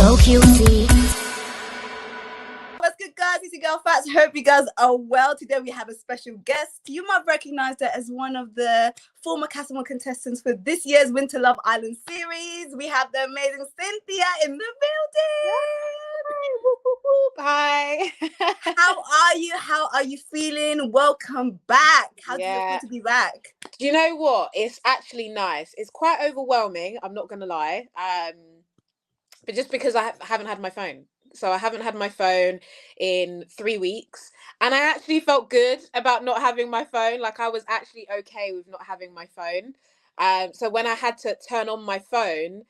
so guilty. What's good, guys? It's your girl Fats. Hope you guys are well. Today we have a special guest. You might recognize her as one of the former Casa Amor contestants for this year's Winter Love Island series. We have the amazing Cynthia in the building. Hi. How are you? How are you feeling? Welcome back. How do you feel to be back? Do you know what? It's actually nice. It's quite overwhelming, I'm not going to lie. But just because I haven't had my phone. So I haven't had my phone in 3 weeks. And I actually felt good about not having my phone. Like, I was actually okay with not having my phone. So when I had to turn on my phone,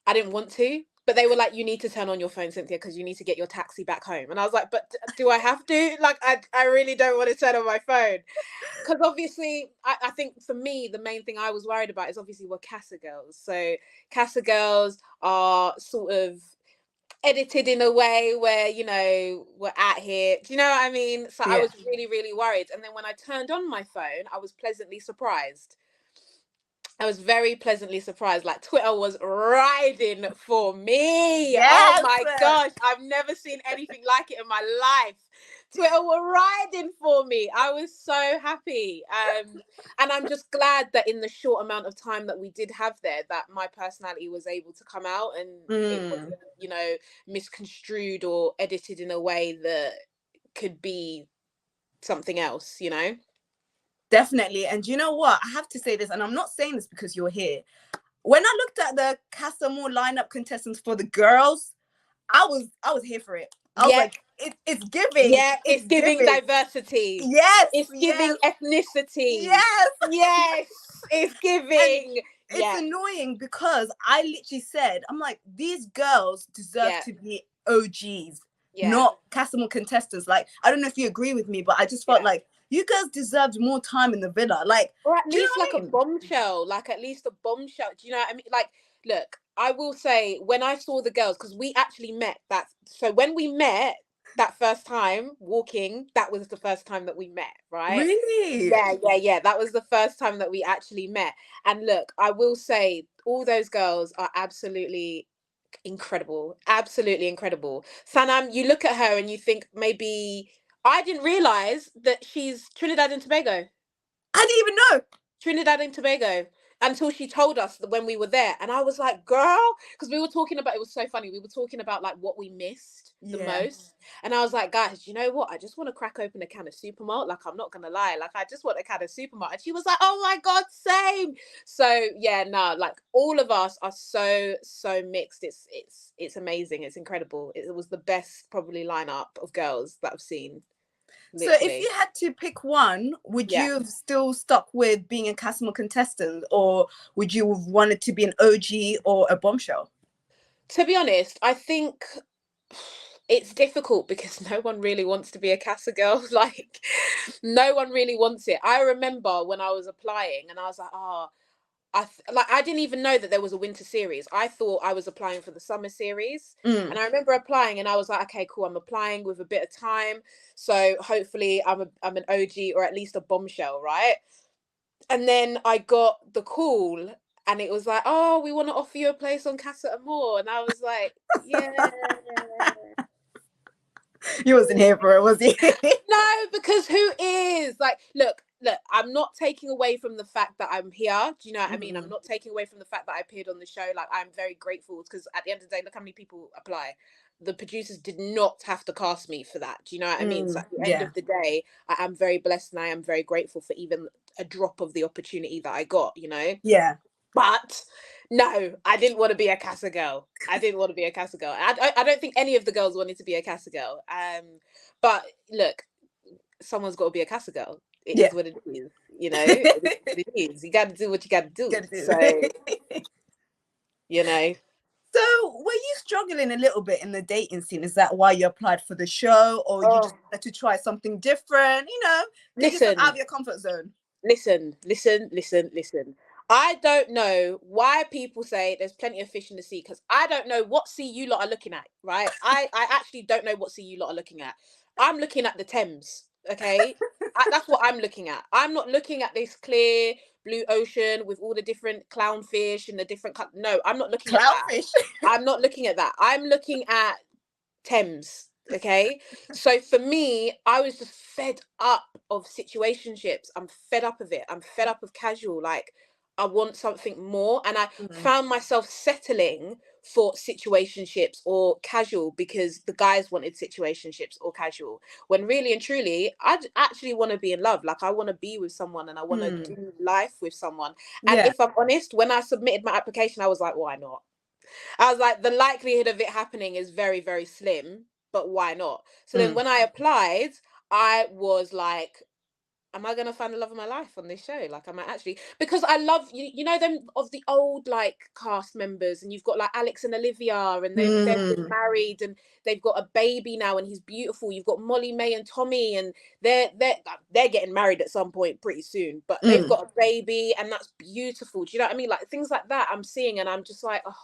I didn't want to. But they were like, you need to turn on your phone, Cynthia, because you need to get your taxi back home. And I was like, but do I have to? Like, I really don't want to turn on my phone. Because obviously, I think for me, the main thing I was worried about is obviously we're Casa girls. So Casa girls are sort of edited in a way where, you know, we're at here. Do you know what I mean? So I was really, really worried. And then when I turned on my phone, I was pleasantly surprised. I was very pleasantly surprised. Like, Twitter was riding for me. Yes. Oh my gosh. I've never seen anything like it in my life. Twitter were riding for me. I was so happy. And I'm just glad that in the short amount of time that we did have there, that my personality was able to come out and it wasn't, you know, misconstrued or edited in a way that could be something else, you know? Definitely. And you know what? I have to say this, and I'm not saying this because you're here. When I looked at the Casa Amor lineup contestants for the girls, I was here for it. I was like, it's giving. Yeah, it's giving diversity. Yes. It's giving ethnicity. Yes. It's giving. It's annoying because I literally said, I'm like, these girls deserve to be OGs, not Casa Amor contestants. Like, I don't know if you agree with me, but I just felt like you guys deserved more time in the villa. Like, or at least like a bombshell. Like, at least a bombshell. Do you know what I mean? Like, look, I will say, when I saw the girls, because we actually met that. So when we met that first time walking, that was the first time that we met, right? Really? Yeah. That was the first time that we actually met. And look, I will say, all those girls are absolutely incredible. Absolutely incredible. Sanam, you look at her and you think maybe... I didn't realize that she's Trinidad and Tobago. I didn't even know. Trinidad and Tobago, until she told us that when we were there. And I was like, girl, because we were talking about, it was so funny. We were talking about like what we missed the most. And I was like, guys, you know what? I just want to crack open a can of Supermalt. Like, I'm not going to lie. Like, I just want a can of Supermalt. And she was like, oh my God, same. So yeah, no, like all of us are so mixed. It's amazing. It's incredible. It was the best probably lineup of girls that I've seen. Literally. So if you had to pick one, would you have still stuck with being a Casa Amor contestant, or would you have wanted to be an OG or a bombshell? To be honest, I think it's difficult because no one really wants to be a Casa girl. Like, no one really wants it. I remember when I was applying and I was like, I didn't even know that there was a winter series. I thought I was applying for the summer series. And I remember applying and I was like, okay, cool. I'm applying with a bit of time. So hopefully I'm an OG or at least a bombshell, right? And then I got the call and it was like, oh, we want to offer you a place on Casa Amor. And I was like, yeah. You wasn't here for it, was you? No, because who is? Like, look, I'm not taking away from the fact that I'm here. Do you know what I mean? I'm not taking away from the fact that I appeared on the show. Like, I'm very grateful because at the end of the day, look how many people apply. The producers did not have to cast me for that. Do you know what I mean? So at the end of the day, I am very blessed and I am very grateful for even a drop of the opportunity that I got, you know? Yeah. But no, I didn't want to be a Casa girl. I didn't want to be a Casa girl. I don't think any of the girls wanted to be a Casa girl. But look, someone's got to be a Casa girl. It is what it is, you know. It is. You got to do what you got to do. So, you know. So, were you struggling a little bit in the dating scene? Is that why you applied for the show, or you just had to try something different? You know, listen, out of your comfort zone. Listen. I don't know why people say there's plenty of fish in the sea, because I don't know what sea you lot are looking at, right? I actually don't know what sea you lot are looking at. I'm looking at the Thames, okay? That's what I'm looking at. I'm not looking at this clear blue ocean with all the different clownfish and the different no, I'm not looking at Clownfish. that. I'm not looking at that. I'm looking at Thames. Okay, so for me, I was just fed up of situationships. I'm fed up of it. I'm fed up of casual. Like, I want something more, and I found myself settling for situationships or casual because the guys wanted situationships or casual, when really and truly I actually want to be in love. Like, I want to be with someone and I want to do life with someone. And if I'm honest, when I submitted my application, I was like, why not? I was like, the likelihood of it happening is very, very slim, but why not? So then when I applied, I was like, am I going to find the love of my life on this show? Like, am I actually, because I love, you know, them of the old, like, cast members, and you've got like Alex and Olivia, and they've been married and they've got a baby now and he's beautiful. You've got Molly, May and Tommy, and they're getting married at some point pretty soon, but they've got a baby and that's beautiful. Do you know what I mean? Like, things like that I'm seeing and I'm just like, oh,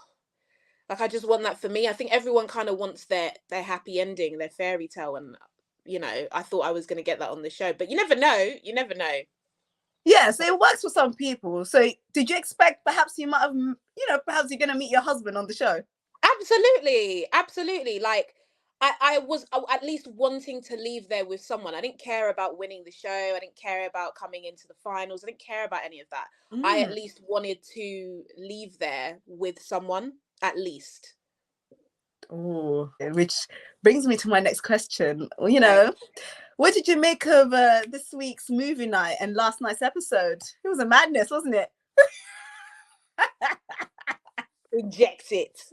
like, I just want that for me. I think everyone kind of wants their happy ending, their fairy tale. And, you know, I thought I was going to get that on the show, but you never know. You never know. Yeah, so it works for some people. So did you expect perhaps you might have, you know, perhaps you're going to meet your husband on the show? Absolutely. Absolutely. Like, I was at least wanting to leave there with someone. I didn't care about winning the show. I didn't care about coming into the finals. I didn't care about any of that. I at least wanted to leave there with someone, at least. Oh, which brings me to my next question. You know, what did you make of this week's movie night and last night's episode? It was a madness, wasn't it? Inject it.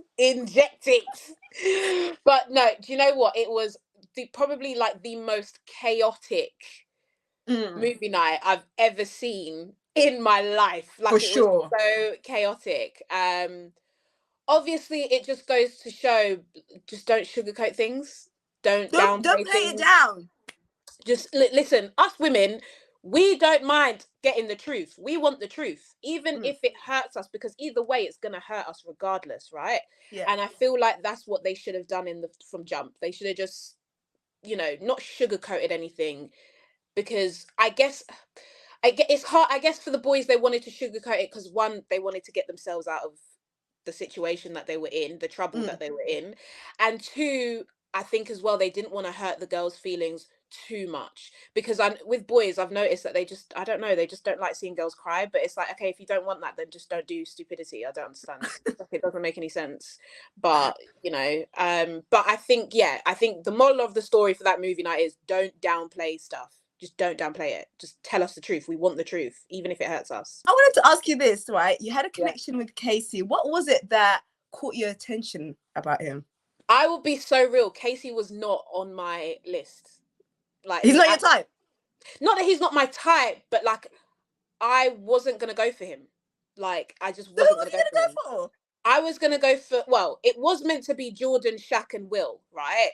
But no, do you know what? It was probably like the most chaotic movie night I've ever seen in my life. Like, For sure. was so chaotic. Obviously, it just goes to show, just don't sugarcoat things. Don't downplay play things. it down. Just listen, us women, we don't mind getting the truth. We want the truth, even if it hurts us, because either way, it's going to hurt us regardless, right? Yeah. And I feel like that's what they should have done from jump. They should have just, you know, not sugarcoated anything, because I guess it's hard. I guess for the boys, they wanted to sugarcoat it because, one, they wanted to get themselves out of the situation that they were in, the trouble that they were in, and two, I think as well, they didn't want to hurt the girls' feelings too much, because with boys, I've noticed that they just, I don't know, they just don't like seeing girls cry. But it's like, okay, if you don't want that, then just don't do stupidity. I don't understand. Like, it doesn't make any sense. But, you know, but I think the moral of the story for that movie night is, don't downplay stuff. Just don't downplay it. Just tell us the truth. We want the truth, even if it hurts us. I wanted to ask you this, right? You had a connection with Casey. What was it that caught your attention about him? I will be so real. Casey was not on my list. Like, he's not your type. Not that he's not my type, but like, I wasn't gonna go for him. Like, I just wasn't gonna go for him. I was gonna go for, well, it was meant to be Jordan, Shaq, and Will, right?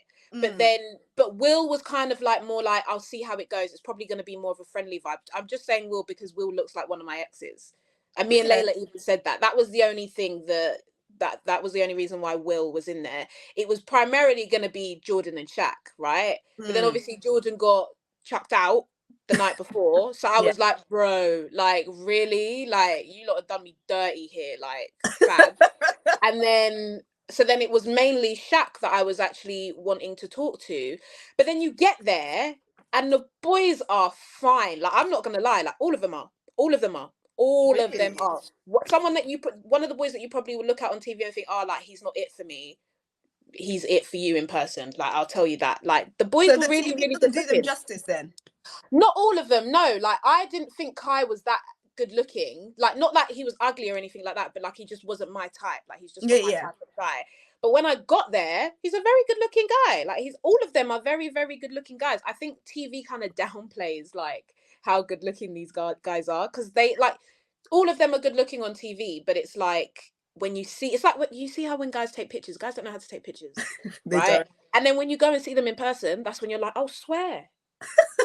But Will was kind of like more like, I'll see how it goes. It's probably gonna be more of a friendly vibe. I'm just saying Will because Will looks like one of my exes, and me and Layla even said that. That was the only thing that was the only reason why Will was in there. It was primarily going to be Jordan and Shaq, right? But then obviously Jordan got chucked out the night before. So I was like, bro, like, really? Like, you lot have done me dirty here, like, fab. And then, so then it was mainly Shaq that I was actually wanting to talk to. But then you get there and the boys are fine. Like, I'm not going to lie, like, all of them are. All of them are. All of them are. Someone that one of the boys that you probably would look at on TV and think, oh, like, he's not it for me. He's it for you in person. Like, I'll tell you that. Like, the boys were really, really good looking. Do them justice then? Not all of them, no. Like, I didn't think Kai was that good looking. Like, not that he was ugly or anything like that, but like, he just wasn't my type. Like, he's just not my type of guy. But when I got there, he's a very good looking guy. Like, all of them are very, very good looking guys. I think TV kind of downplays like how good looking these guys are, because they, like, all of them are good looking on TV, but it's like, when you see, it's like what you see how when guys take pictures, guys don't know how to take pictures, right? Don't. And then when you go and see them in person, that's when you're like, oh, swear.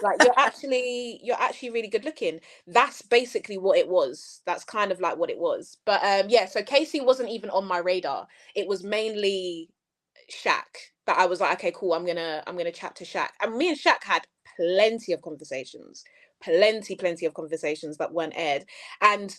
Like, you're actually really good looking. That's basically what it was. That's kind of like what it was. But yeah, so Casey wasn't even on my radar. It was mainly Shaq that I was like, okay, cool, I'm gonna chat to Shaq. And me and Shaq had plenty of conversations. plenty of conversations that weren't aired. And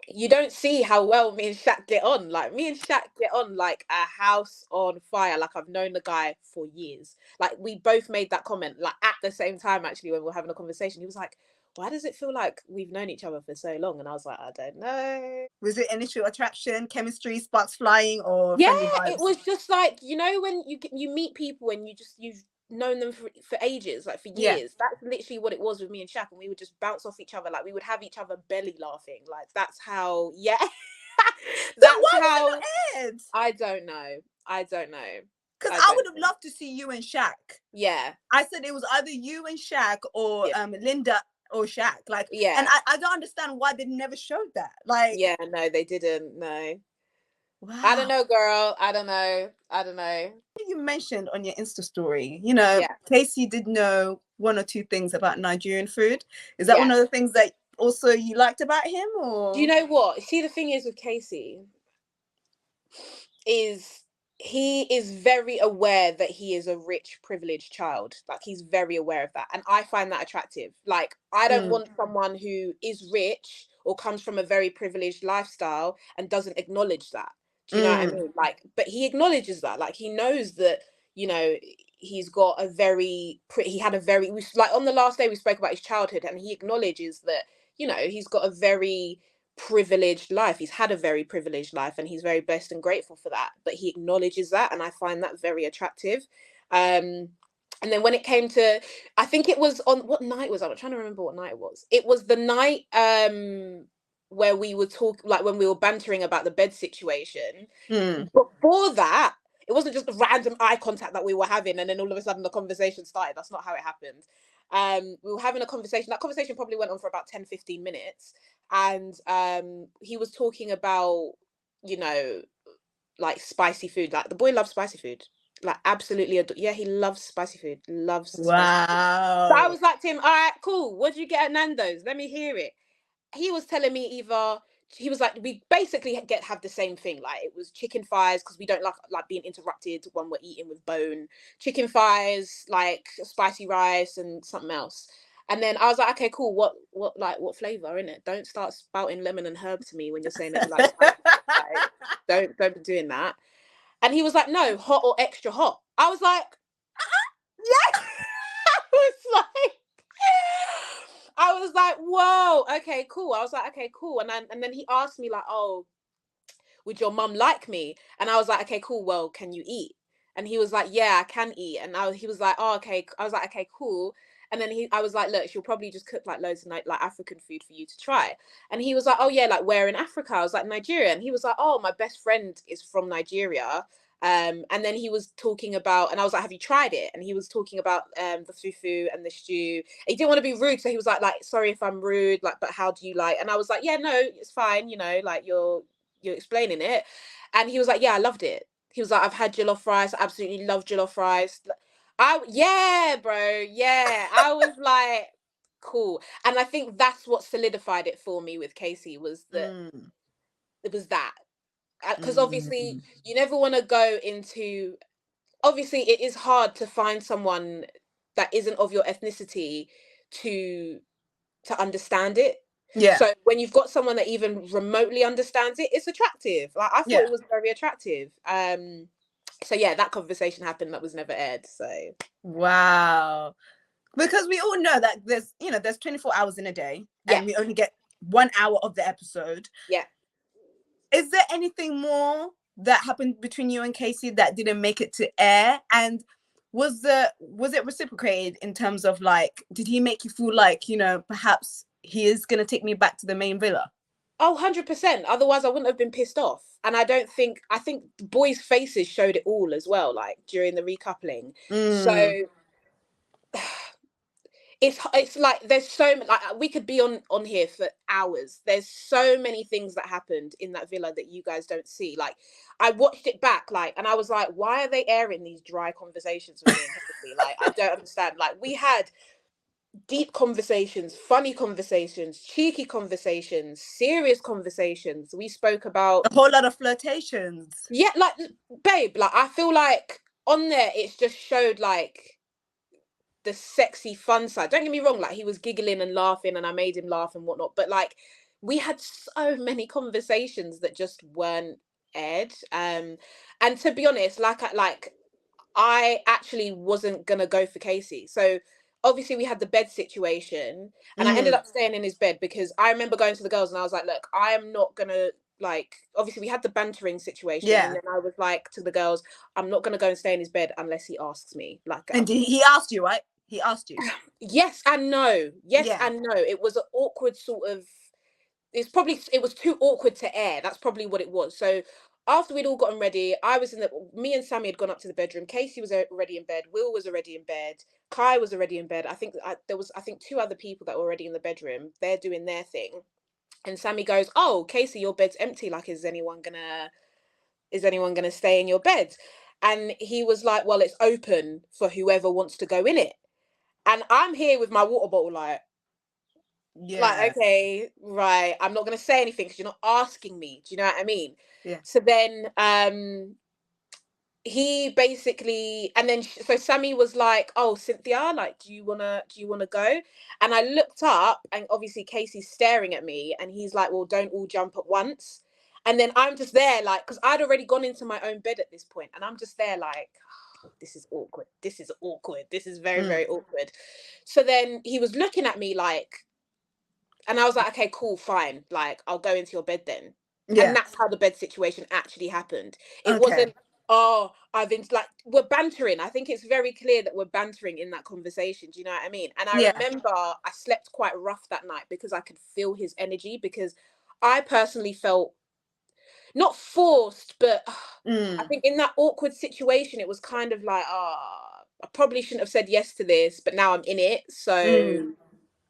you don't see how well me and Shaq get on. Like, me and Shaq get on like a house on fire. Like, I've known the guy for years. Like, we both made that comment, like, at the same time, actually, when we were having a conversation. He was like, why does it feel like we've known each other for so long? And I was like, I don't know. Was it initial attraction, chemistry, sparks flying, or Yeah, friendly vibes? it was just like, you know, when you meet people and you've known them for ages, like for years. Yeah. That's literally what it was with me and Shaq, and we would just bounce off each other. Like, we would have each other belly laughing. Like, that's how, yeah. That's why how was it not aired? I don't know. Because I would have loved to see you and Shaq. Yeah. I said it was either you and Shaq or Linda or Shaq. Like, yeah. And I don't understand why they never showed that. Like, yeah, no, they didn't. No. Wow. I don't know, girl. I don't know. You mentioned on your Insta story, you know, Casey did know one or two things about Nigerian food. Is that one of the things that also you liked about him, or? Do you know what? See, the thing is with Casey is he is very aware that he is a rich, privileged child. Like, he's very aware of that. And I find that attractive. Like, I don't want someone who is rich or comes from a very privileged lifestyle and doesn't acknowledge that. Do you know what I mean? Like, but he acknowledges that. Like, he knows that, you know, he's got a very, like, on the last day we spoke about his childhood, and he acknowledges that, you know, he's got a very privileged life. He's had a very privileged life, and he's very blessed and grateful for that. But he acknowledges that, and I find that very attractive. And then when it came to, I think it was on, what night was I? I'm trying to remember what night it was. It was the night where we were like, when we were bantering about the bed situation. Before that, it wasn't just a random eye contact that we were having, and then all of a sudden the conversation started. That's not how it happened. We were having a conversation. That conversation probably went on for about 10-15 minutes. And he was talking about, you know, like, spicy food. Like, the boy loves spicy food. Like, absolutely. He loves spicy food. Loves spicy food. So I was like to him, all right, cool. What did you get at Nando's? Let me hear it. He was telling me he was like, we basically have the same thing. Like, it was chicken thighs, because we don't like being interrupted when we're eating with bone. Chicken thighs, like spicy rice and something else. And then I was like, okay, cool. What flavor in it? Don't start spouting lemon and herb to me when you're saying that you like spicy. Like, don't be doing that. And he was like, no, hot or extra hot. I was like, yeah. I was like, whoa, okay, cool. I was like, okay, cool. And then he asked me, like, oh, would your mum like me? And I was like, okay, cool. Well, can you eat? And he was like, yeah, I can eat. And he was like, oh, okay. I was like, okay, cool. And then I was like, look, she'll probably just cook like loads of like African food for you to try. And he was like, oh yeah, like, where in Africa? I was like, Nigeria. And he was like, oh, my best friend is from Nigeria. And then he was talking about, and I was like, have you tried it? And he was talking about the fufu and the stew. He didn't want to be rude, so he was like, sorry if I'm rude, like, but how do you like? And I was like, yeah, no, it's fine, you know, like, you're explaining it. And he was like, yeah, I loved it. He was like, I've had jollof rice, I absolutely love jollof rice. Yeah, bro, yeah. I was like, cool. And I think that's what solidified it for me with Casey, was that it was that. Because obviously you never want to go into, obviously it is hard to find someone that isn't of your ethnicity to understand it. Yeah. So when you've got someone that even remotely understands it, it's attractive. Like, I thought it was very attractive. So yeah, that conversation happened, that was never aired. So wow. Because we all know that there's 24 hours in a day, and we only get 1 hour of the episode. Yeah. Is there anything more that happened between you and Casey that didn't make it to air? And was it reciprocated in terms of, like, did he make you feel like, you know, perhaps he is going to take me back to the main villa? Oh, 100%. Otherwise I wouldn't have been pissed off. And I think the boys' faces showed it all as well, like, during the recoupling. So it's like, there's so many, like, we could be on here for hours. There's so many things that happened in that villa that you guys don't see. Like, I watched it back, like, and I was like, why are they airing these dry conversations with me? Like, I don't understand. Like, we had deep conversations, funny conversations, cheeky conversations, serious conversations. We spoke about a whole lot of flirtations. Yeah, like, babe, like, I feel like on there it's just showed, like, the sexy fun side. Don't get me wrong, like he was giggling and laughing and I made him laugh and whatnot, but like we had so many conversations that just weren't aired. And to be honest, I actually wasn't gonna go for Casey. So obviously we had the bed situation and I ended up staying in his bed because I remember going to the girls and I was like, look, I am not gonna, like, obviously we had the bantering situation and then I was like to the girls, I'm not gonna go and stay in his bed unless he asks me. Like, and he asked you, right? He asked you. Yes and no. Yes and no. It was an awkward sort of, it was too awkward to air. That's probably what it was. So after we'd all gotten ready, me and Sammy had gone up to the bedroom. Casey was already in bed. Will was already in bed. Kai was already in bed. There was two other people that were already in the bedroom. They're doing their thing. And Sammy goes, oh, Casey, your bed's empty. Like, is anyone gonna stay in your bed? And he was like, well, it's open for whoever wants to go in it. And I'm here with my water bottle, like, okay, right, I'm not going to say anything because you're not asking me. Do you know what I mean? Yeah. So then he basically, and then so Sammy was like, oh, Cynthia, like, do you wanna go? And I looked up and obviously Casey's staring at me and he's like, well, don't all jump at once. And then I'm just there like, because I'd already gone into my own bed at this point and I'm just there like, oh, this is awkward, this is very very awkward. So then he was looking at me like, and I was like, okay, cool, fine. Like, I'll go into your bed then. Yeah. And that's how the bed situation actually happened. It wasn't, oh, we're bantering. I think it's very clear that we're bantering in that conversation. Do you know what I mean? And I remember I slept quite rough that night because I could feel his energy, because I personally felt not forced, but I think in that awkward situation, it was kind of like, I probably shouldn't have said yes to this, but now I'm in it. So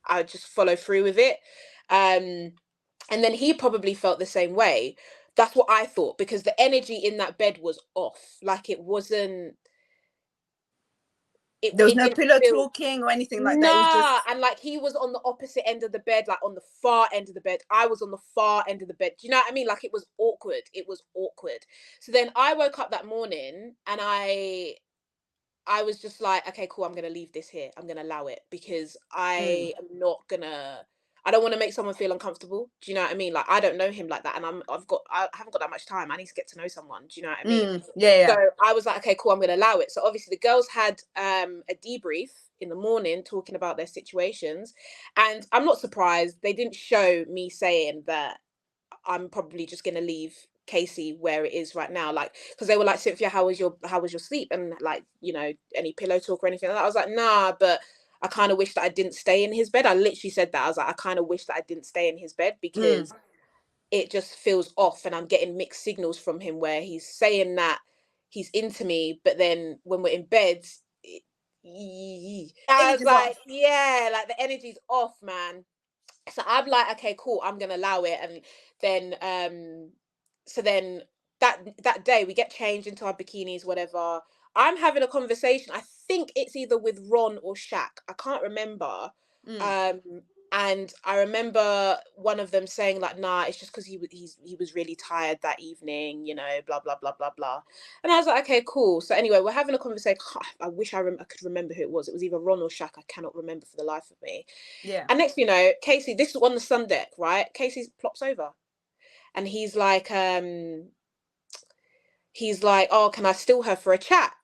I just follow through with it. And then he probably felt the same way. That's what I thought, because the energy in that bed was off. Like, it wasn't. There was no pillow talking or anything like that. It was just... And like he was on the opposite end of the bed, like on the far end of the bed. I was on the far end of the bed. Do you know what I mean? Like, it was awkward. It was awkward. So then I woke up that morning and I was just like, okay, cool, I'm going to leave this here. I'm going to allow it because I am not going to, I don't want to make someone feel uncomfortable. Do you know what I mean? Like, I don't know him like that. And I haven't got that much time. I need to get to know someone. Do you know what I mean? So I was like, okay, cool, I'm going to allow it. So obviously the girls had a debrief in the morning talking about their situations. And I'm not surprised. They didn't show me saying that I'm probably just going to leave Casey where it is right now, like, because they were like, Cynthia, how was your sleep, and like, you know, any pillow talk or anything like that. I was like, nah, but I kind of wish that I didn't stay in his bed. I literally said that. I was like, I kind of wish that I didn't stay in his bed because it just feels off, and I'm getting mixed signals from him where he's saying that he's into me, but then when we're in bed, I was like, yeah, like the energy's off, man. So I'm like, okay, cool, I'm gonna allow it. And then so then that day we get changed into our bikinis, whatever. I'm having a conversation, I think it's either with Ron or Shaq, I can't remember. And I remember one of them saying like, nah, it's just because he was really tired that evening, you know, blah blah blah blah blah. And I was like, okay, cool. So anyway, we're having a conversation. I wish I could remember who it was. It was either Ron or Shaq. I cannot remember for the life of me. Yeah. And next, you know, Casey, this is on the sun deck, right? Casey plops over and he's like, oh, can I steal her for a chat?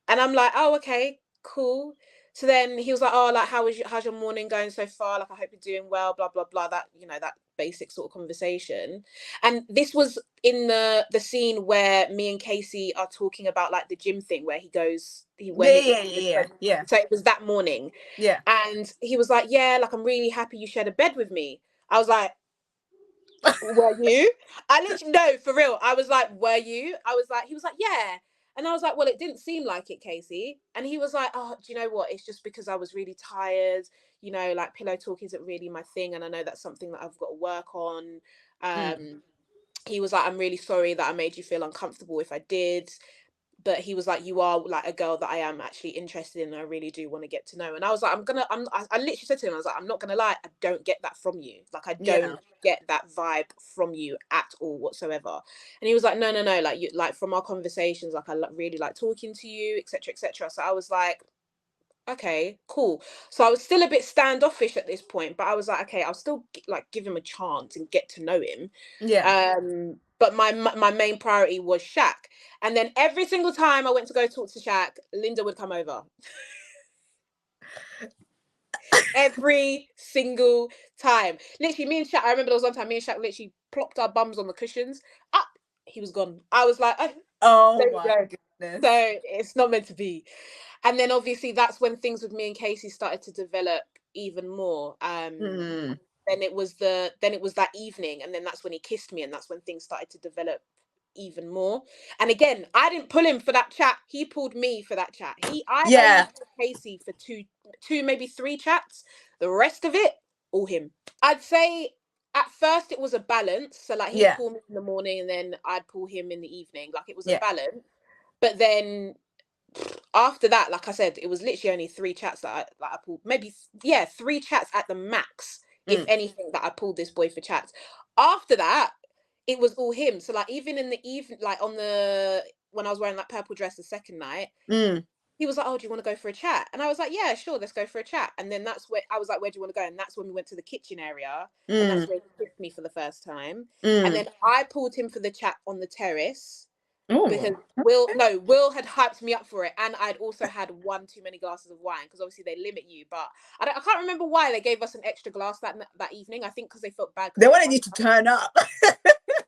And I'm like, oh, okay, cool. So then he was like, oh, like, how's your morning going so far? Like, I hope you're doing well, blah, blah, blah. That, you know, that basic sort of conversation. And this was in the scene where me and Casey are talking about like the gym thing where he goes, yeah. So it was that morning. Yeah. And he was like, yeah, like, I'm really happy you shared a bed with me. I was like, were you? I literally, no, for real. I was like, were you? He was like, yeah. And I was like, well, it didn't seem like it, Casey. And he was like, oh, do you know what? It's just because I was really tired. You know, like, pillow talk isn't really my thing. And I know that's something that I've got to work on. He was like, I'm really sorry that I made you feel uncomfortable if I did. But he was like, you are like a girl that I am actually interested in and I really do want to get to know. And I was like, I literally said to him, I was like, I'm not gonna lie, I don't get that from you. Like, I don't get that vibe from you at all whatsoever. And he was like, no, like, you, like, from our conversations, like, I really like talking to you, etc., etc. So I was like, okay, cool. So I was still a bit standoffish at this point, but I was like, okay, I'll still like give him a chance and get to know him. Yeah. But my main priority was Shaq. And then every single time I went to go talk to Shaq, Linda would come over. Every single time. Literally, me and Shaq, I remember there was one time me and Shaq literally plopped our bums on the cushions. Up, he was gone. I was like, oh my goodness. So it's not meant to be. And then obviously that's when things with me and Casey started to develop even more. Then it was that evening, and then that's when he kissed me, and that's when things started to develop even more. And again, I didn't pull him for that chat. He pulled me for that chat. I only pulled Casey for two, maybe 3 chats. The rest of it, all him. I'd say at first it was a balance. So like he'd pull me in the morning and then I'd pull him in the evening. Like it was a balance. But then after that, like I said, it was literally only 3 chats that I pulled. Maybe 3 chats at the max, if anything, that I pulled this boy for chats. After that, it was all him. So like even in the evening, like when I was wearing that purple dress the second night, he was like, oh, do you want to go for a chat? And I was like, yeah, sure, let's go for a chat. And then that's where I was like, where do you want to go? And that's when we went to the kitchen area. And that's where he kissed me for the first time. And then I pulled him for the chat on the terrace. Because Will had hyped me up for it, and I'd also had 1 too many glasses of wine, because obviously they limit you. But I can't remember why they gave us an extra glass that evening. I think because they felt bad. They wanted you to turn up.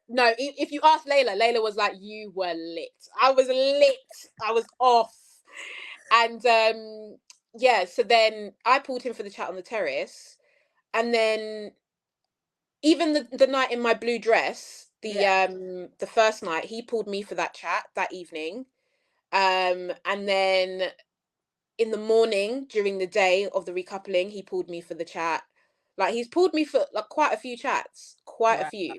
No, if you ask Layla was like, you were lit. I was lit. I was off. And so then I pulled him for the chat on the terrace, and then even the night in my blue dress, the first night, he pulled me for that chat that evening. And then in the morning, during the day of the recoupling, he pulled me for the chat. Like he's pulled me for like quite a few chats, a few.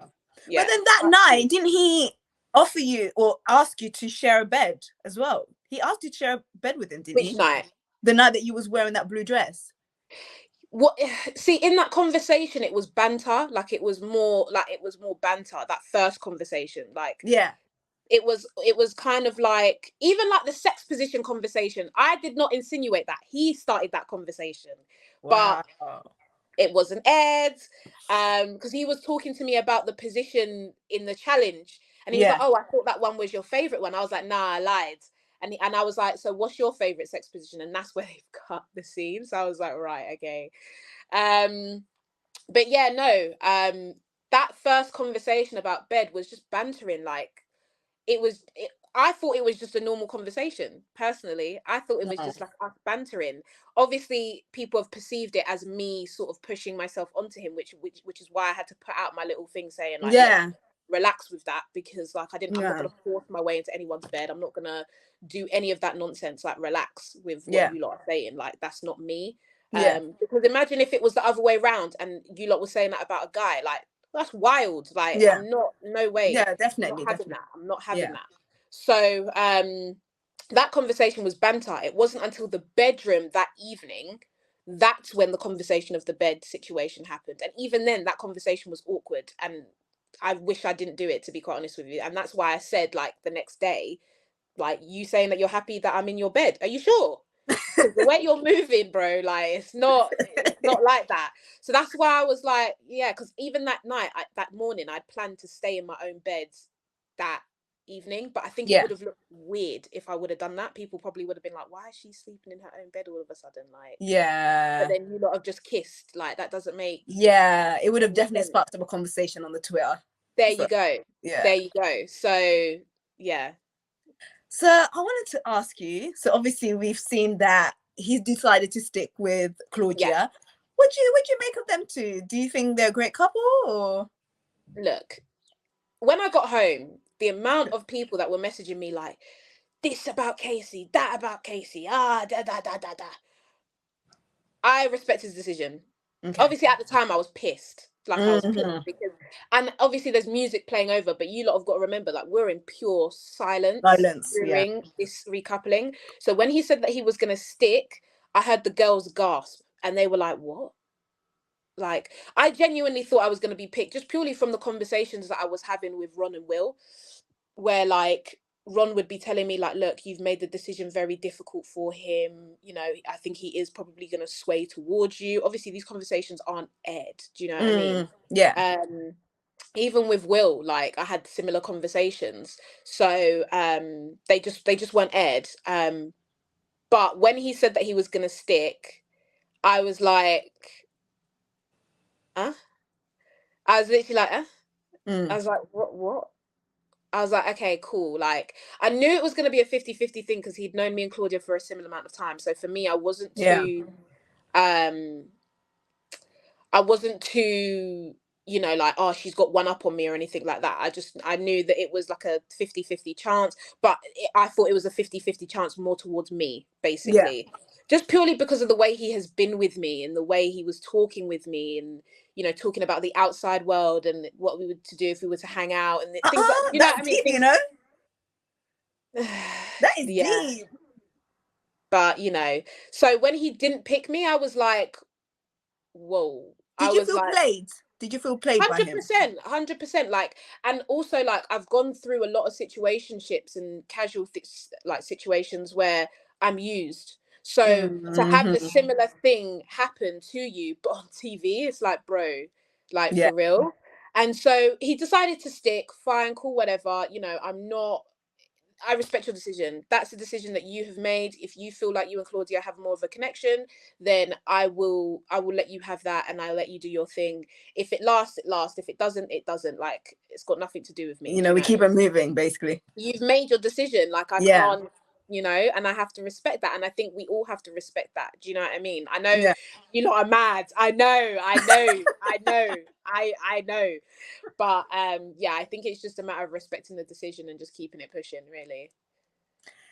Yeah. But then that night, didn't he offer you or ask you to share a bed as well? He asked you to share a bed with him, didn't he? Which night? The night that you was wearing that blue dress. What? See, in that conversation, it was banter. Like it was more banter. That first conversation, like it was kind of like, even like the sex position conversation, I did not insinuate that. He started that conversation. Wow. But it wasn't aired, because he was talking to me about the position in the challenge, and he was like, oh, I thought that one was your favorite one. I was like, nah, I lied. And I was like, so what's your favorite sex position? And that's where they've cut the scene. So I was like, right, okay. But yeah, no, that first conversation about bed was just bantering. Like I thought it was just a normal conversation. Personally, I thought it was just like us bantering. Obviously, people have perceived it as me sort of pushing myself onto him, which is why I had to put out my little thing saying like, relax with that, because like I'm not gonna force my way into anyone's bed. I'm not gonna do any of that nonsense. Like relax with what you lot are saying. Like that's not me. Because imagine if it was the other way around and you lot were saying that about a guy. Like that's wild. Like I'm not, no way. Yeah, definitely. I'm not having that. So that conversation was banter. It wasn't until the bedroom that evening, that's when the conversation of the bed situation happened. And even then, that conversation was awkward. And I wish I didn't do it, to be quite honest with you. And that's why I said, like, the next day, like, you saying that you're happy that I'm in your bed. Are you sure? Because the way you're moving, bro, like, it's not like that. So that's why I was like, yeah, because even that night, that morning, I'd planned to stay in my own bed that evening, but I think it would have looked weird if I would have done that. People probably would have been like, why is she sleeping in her own bed all of a sudden? Like, but then you lot have just kissed. Like, that doesn't make it would have definitely sparked up a conversation on the Twitter. There you go. There you go. So so I wanted to ask you, so obviously we've seen that he's decided to stick with Claudia. What you make of them two? Do you think they're a great couple? Or look, when I got home, the amount of people that were messaging me like, this about Casey, that about Casey, da da da da da. I respect his decision. Obviously, at the time, I was pissed. Like, I was pissed because, and obviously there's music playing over, but you lot have got to remember, like, we're in pure silence during this recoupling. So when he said that he was going to stick, I heard the girls gasp, and they were like, what? Like, I genuinely thought I was going to be picked, just purely from the conversations that I was having with Ron and Will, where, like, Ron would be telling me like, look, you've made the decision very difficult for him. You know, I think he is probably going to sway towards you. Obviously, these conversations aren't aired. Do you know what I mean? Yeah. Even with Will, like I had similar conversations. So they just weren't aired. But when he said that he was going to stick, I was like, huh? I was literally like, huh? I was like, what? I was like, okay, cool. Like, I knew it was going to be a 50-50 thing because he'd known me and Claudia for a similar amount of time. So for me, I wasn't too, you know, like, oh, she's got one up on me or anything like that. I knew that it was like a 50-50 chance, but I thought it was a 50-50 chance more towards me, basically. Yeah. Just purely because of the way he has been with me and the way he was talking with me and, you know, talking about the outside world and what we were to do if we were to hang out and things like, you know what I mean? Deep, you know? That is deep. But, you know, so when he didn't pick me, I was like, whoa. Did you feel played? Did you feel played by him? 100%. Like, and also like I've gone through a lot of situationships and casual like situations where I'm used. So to have the similar thing happen to you, but on TV, it's like, bro, like for real. And so he decided to stick. Fine, cool, whatever. You know, I respect your decision. That's a decision that you have made. If you feel like you and Claudia have more of a connection, then I will let you have that and I'll let you do your thing. If it lasts, it lasts. If it doesn't, it doesn't. Like, it's got nothing to do with me. You know, we keep it moving, basically. You've made your decision. Like, I can't, you know, and I have to respect that. And I think we all have to respect that. Do you know what I mean? I know you lot are mad. I know. But yeah, I think it's just a matter of respecting the decision and just keeping it pushing, really.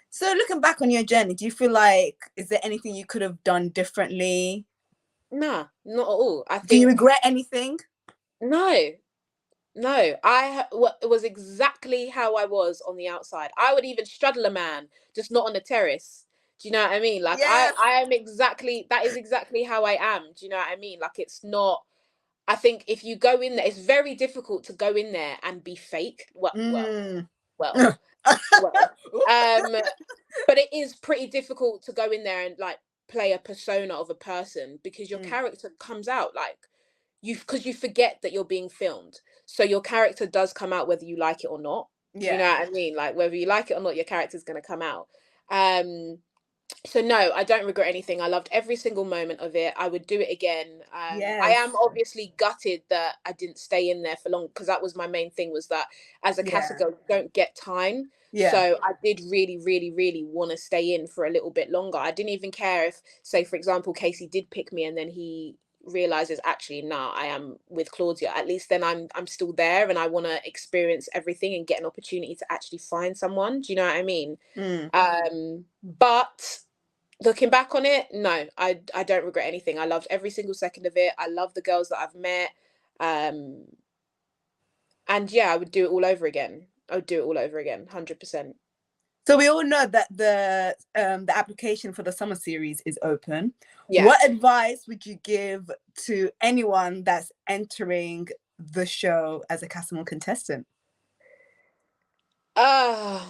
So looking back on your journey, do you feel like, is there anything you could have done differently? Nah, not at all. Do you regret anything? No. It was exactly how I was on the outside. I would even straddle a man, just not on the terrace. Do you know what I mean? Like, I am exactly, that is exactly how I am. Do you know what I mean? Like, it's not, I think if you go in there, it's very difficult to go in there and be fake. Well, but it is pretty difficult to go in there and like play a persona of a person because your character comes out like because you forget that you're being filmed. So your character does come out whether you like it or not. Do you know what I mean? Like, whether you like it or not, your character's going to come out. So no, I don't regret anything. I loved every single moment of it. I would do it again. I am obviously gutted that I didn't stay in there for long because that was my main thing, was that as a Casa girl, you don't get time. So I did really, really, really want to stay in for a little bit longer. I didn't even care if, say, for example, Casey did pick me and then he realizes, actually, nah, I am with Claudia. At least then I'm still there and I want to experience everything and get an opportunity to actually find someone. Do you know what I mean? But looking back on it, no, I don't regret anything. I loved every single second of it. I love the girls that I've met. And yeah, I would do it all over again. 100%. So we all know that the application for the summer series is open. Yeah. What advice would you give to anyone that's entering the show as a Casa Amor contestant? If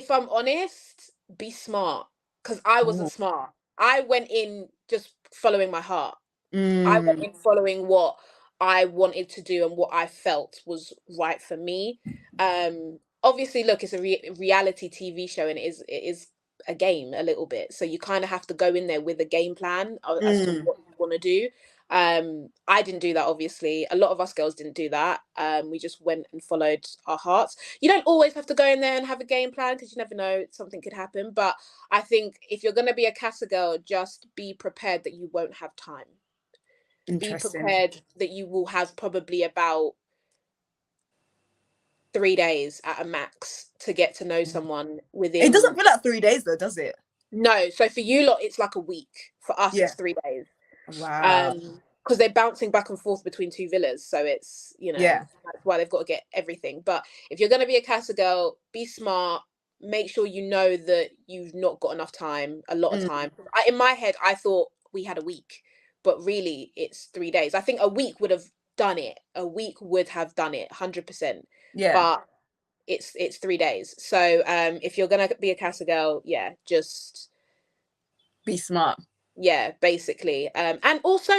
I'm honest, be smart. Because I wasn't smart. I went in just following my heart. I went in following what I wanted to do and what I felt was right for me. Obviously, look, it's a reality TV show and it is a game a little bit. So you kind of have to go in there with a game plan as to what you want to do. I didn't do that, obviously. A lot of us girls didn't do that. We just went and followed our hearts. You don't always have to go in there and have a game plan because you never know, something could happen. But I think if you're going to be a Casa girl, just be prepared that you won't have time. Be prepared that you will have probably about 3 days at a max to get to know someone within. It doesn't feel like 3 days though, does it? No. So for you lot, it's like a week. For us, it's 3 days. Wow. Because they're bouncing back and forth between 2 villas. So it's, you know, that's why they've got to get everything. But if you're going to be a Casa girl, be smart. Make sure you know that you've not got enough time, a lot of time. In my head, I thought we had a week. But really, it's 3 days. I think a week would have done it. 100%. Yeah. But it's 3 days. So if you're gonna be a Casa girl, yeah, just be smart. Yeah, basically. And also,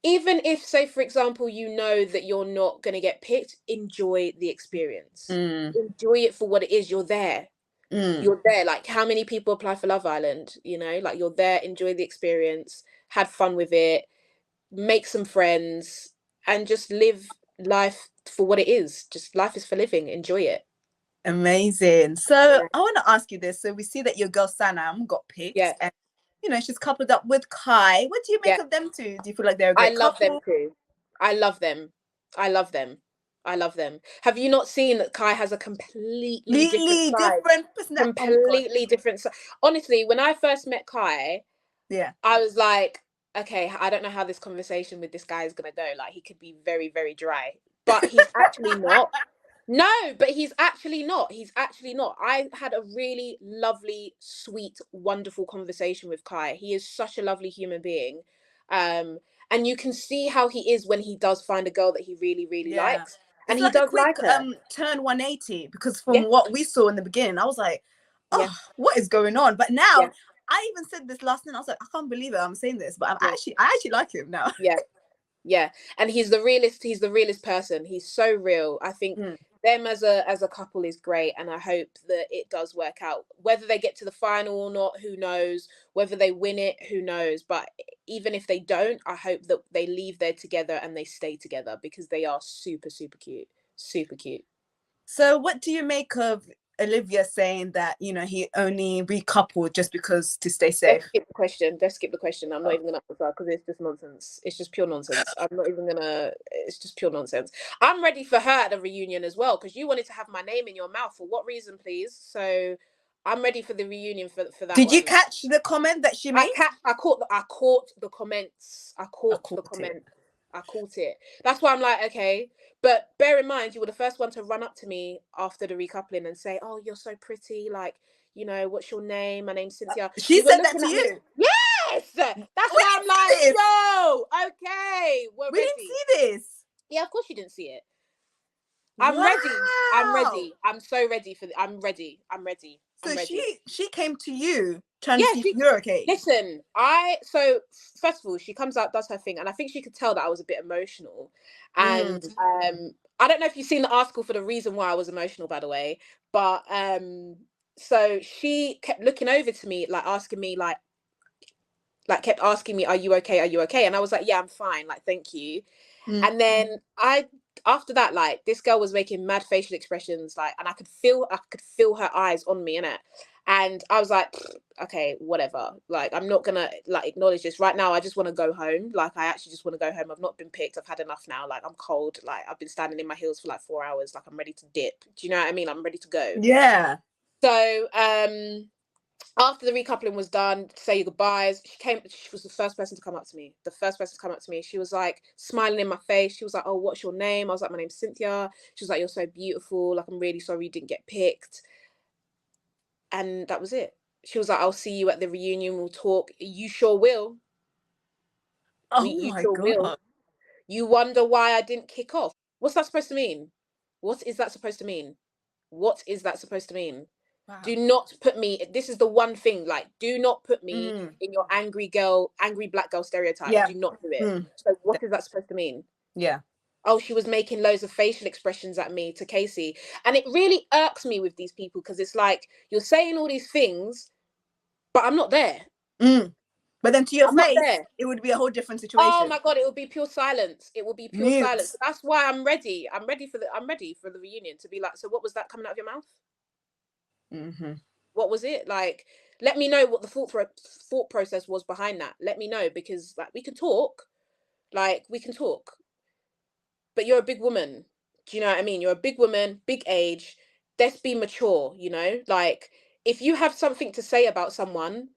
even if, say, for example, you know that you're not going to get picked, enjoy the experience. Enjoy it for what it is. You're there. You're there. Like, how many people apply for Love Island? You know, like, you're there, enjoy the experience, had fun with it, make some friends, and just live life for what it is. Just life is for living. Enjoy it. Amazing. So I want to ask you this. So we see that your girl Sanam got picked. Yeah. And, you know, she's coupled up with Kai. What do you make of them two? Do you feel like they're a great couple? I love them too. I love them. I love them. I love them. Have you not seen that Kai has a completely different side? Completely different side. Honestly, when I first met Kai, I was like, okay, I don't know how this conversation with this guy is gonna go. Like, he could be very, very dry, but he's actually not. No, but he's actually not. He's actually not. I had a really lovely, sweet, wonderful conversation with Kai. He is such a lovely human being. And you can see how he is when he does find a girl that he really, really likes. And it's he does a quick, like her. turn 180, because from what we saw in the beginning, I was like, oh, what is going on? But now, I even said this last night, I was like, I can't believe it, I'm saying this, but I actually like him now. Yeah. And he's the realest person. He's so real. I think them as a couple is great, and I hope that it does work out. Whether they get to the final or not, who knows? Whether they win it, who knows? But even if they don't, I hope that they leave there together and they stay together, because they are super, super cute. Super cute. So what do you make of Olivia saying that, you know, he only recoupled just because to stay safe? Let's skip the question. I'm not even gonna answer, because it's just nonsense. It's just pure nonsense. I'm not even gonna. It's just pure nonsense. I'm ready for her at the reunion as well, because you wanted to have my name in your mouth. For what reason, please? So I'm ready for the reunion for that. Did you catch the comment that she made? I caught the comments. I caught the comment. I caught it. That's why I'm like, okay. But bear in mind, you were the first one to run up to me after the recoupling and say, "Oh, you're so pretty. Like, you know, what's your name? My name's Cynthia." She said that to you? Yes! That's why I'm like, yo, okay, we didn't see this. Yeah, of course you didn't see it. I'm ready. I'm so ready I'm ready. So she came to you trying to see if you're okay. Listen, so first of all, she comes out, does her thing, and I think she could tell that I was a bit emotional. And I don't know if you've seen the article for the reason why I was emotional, by the way, but so she kept looking over to me, like asking me, like kept asking me, are you okay? Are you okay? And I was like, yeah, I'm fine. Like, thank you. And then after that, like, this girl was making mad facial expressions, like, and I could feel her eyes on me, innit? And I was like, okay, whatever. Like, I'm not gonna like acknowledge this right now. I just want to go home. Like, I actually just want to go home. I've not been picked. I've had enough now. Like, I'm cold. Like, I've been standing in my heels for like 4 hours. Like, I'm ready to dip. Do you know what I mean? I'm ready to go. Yeah. So, after the recoupling was done, to say goodbyes, she was the first person to come up to me. She was like smiling in my face. She was like, "Oh, what's your name?" I was like, "My name's Cynthia." She was like, "You're so beautiful. Like, I'm really sorry you didn't get picked." And that was it. She was like, "I'll see you at the reunion. We'll talk." You sure will. You sure will. You wonder why I didn't kick off. What's that supposed to mean? What is that supposed to mean? Wow. Do not put me, this is the one thing, like, do not put me in your angry black girl stereotype. Do not do it. So what is that supposed to mean? Yeah. Oh, she was making loads of facial expressions at me, to Casey. And it really irks me with these people, because it's like, you're saying all these things, but I'm not there. But then to your face, it would be a whole different situation. Oh my God, it would be pure silence. Silence. That's why I'm ready. I'm ready for the reunion to be like, so what was that coming out of your mouth? What was it? Like, let me know what the thought process was behind that. Let me know, because like we can talk, but you're a big woman. Do you know what I mean? You're a big woman, big age. Let's be mature, you know? Like, if you have something to say about someone